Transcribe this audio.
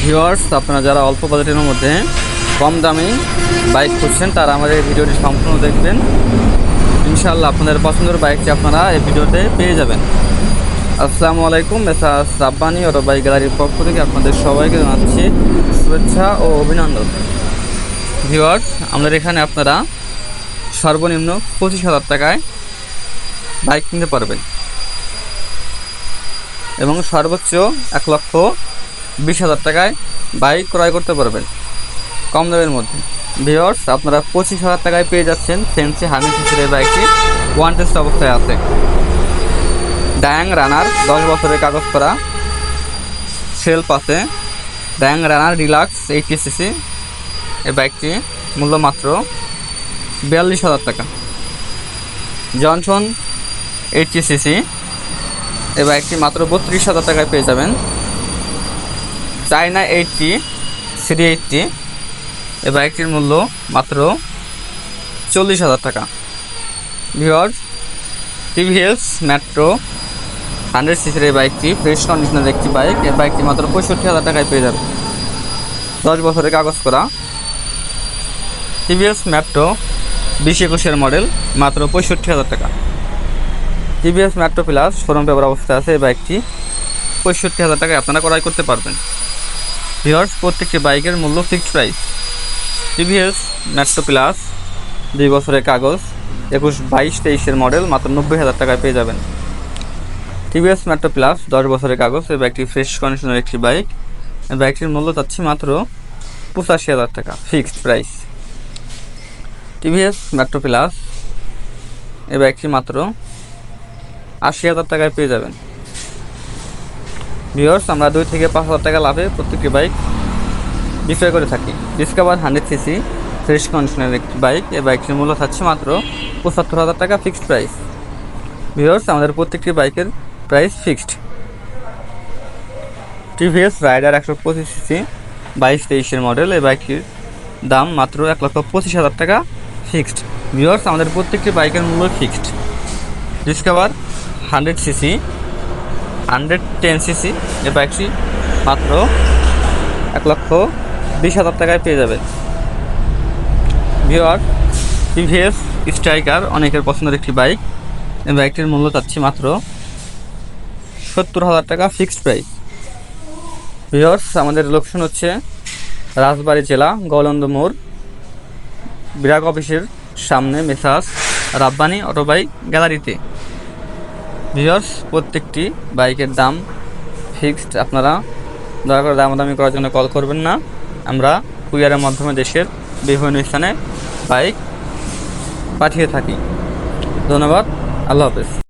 Viewers, আপনারা যারা অল্প বাজেটের মধ্যে কম দামি বাইক খুঁজছেন তারা আমাদের এই ভিডিওটি সম্পূর্ণ দেখবেন। ইনশাআল্লাহ আপনাদের পছন্দের বাইকটি আপনারা এই ভিডিওতে পেয়ে যাবেন। আসসালামু আলাইকুম, মেসার্স রাব্বানি অটো বাইক গ্যালারির পক্ষ থেকে আপনাদের সবাইকে জানাচ্ছি শুভেচ্ছা ও অভিনন্দন। ভিউয়ার্স, আমাদের এখানে আপনারা সর্বনিম্ন 25,000 টাকায় বাইক কিনতে পারবেন এবং সর্বোচ্চ 1,20,000 টাকায় বাইক ক্রয় করতে পারবেন কম দামের মধ্যে। ভিউয়ার্স, আপনারা 25,000 টাকায় পেয়ে যাচ্ছেন ফেন্সি 100 সিসির এই বাইকটি ওয়ান টেস্ট অবস্থায় আছে। ডায়াং রানার 10 বছরের কাগজ করা, সেলফ আছে। ডায়াং রানার ডিলাক্স 80 সিসি এই বাইকটি মূল্য মাত্র 42,000 টাকা। জনসন 80 সিসি এই বাইকটি মাত্র 32,000 টাকায় পেয়ে যাবেন। চায়না 80 380 এই বাইকটির মূল্য মাত্র 40,000 টাকা। ভিউয়ার্স, টিভিএস মেট্রো 100 সিসির এই বাইকটি ফ্রেশ কন্ডিশনের একটি বাইক। এই বাইকটি মাত্র 65,000 টাকায় পেয়ে যাবে। 10 বছরের কাগজ করা টিভিএস মেট্রো 2021 মডেল, মাত্র 65,000 টাকা। TVS metro plus showroom paper অবস্থায় আছে এই বাইকটি 65,000 টাকায় আপনারা ক্রয় করতে পারবেন। ভিউয়ার্স, প্রত্যেকটি বাইকের মূল্য fixed price. TVS metro plus 2 বছরের কাগজ 21, 22, 23 মডেল, মাত্র 90,000 টাকায় পেয়ে যাবেন। টিভিএস মেট্রো প্লাস 10 বছরের কাগজ এই বাইকটি ফ্রেশ কন্ডিশনের একটি বাইক। এই বাইকটির মূল্য চাচ্ছি মাত্র 85,000 টাকা fixed price. TVS metro plus এই বাইকটি মাত্র 80,000 টাকায় পেয়ে যাবেন। ভিউয়ার্স, আমরা 2 থেকে 5,000 টাকা লাভে প্রত্যেকটি বাইক বিক্রয় করে থাকি। ডিসকভার 100 সিসি ফ্রেশ কন্ডিশনের একটি বাইক। এই বাইকটির মূল্য থাকছে মাত্র 75,000 টাকা ফিক্সড প্রাইস। ভিউয়ার্স, আমাদের প্রত্যেকটি বাইকের price fixed. TVS Raider 125 CC 22, 23 model, এই বাইকটির দাম মাত্র 1,25,000 টাকা ফিক্সড। ভিউয়ার্স, আমাদের প্রত্যেকটি বাইকের মূল্য ফিক্সড। ডিসকভার 100 সিসি 110 সিসি এই বাইকটি মাত্র 1,20,000 টাকায় পেয়ে যাবে। ভিউয়ার, টিভিএস স্ট্রাইকার অনেকের পছন্দের একটি বাইক। এই বাইকটির মূল্য চাচ্ছি মাত্র 70,000 টাকা ফিক্সড প্রাইস। ভিউয়ার্স, আমাদের লোকেশন হচ্ছে রাজবাড়ী জেলা, গৌলন্দ মোড়, বিরাগ অফিসের সামনে, মেসার্স রাব্বানি অটো বাইক গ্যালারিতে। ভিউয়ার্স, প্রত্যেকটি বাইকের দাম ফিক্সড। আপনারা দয়া করে দামাদামি করার জন্য কল করবেন না। আমরা কুরিয়ারের মাধ্যমে দেশের বিভিন্ন স্থানে বাইক পাঠিয়ে থাকি। ধন্যবাদ, আল্লাহ হাফেজ।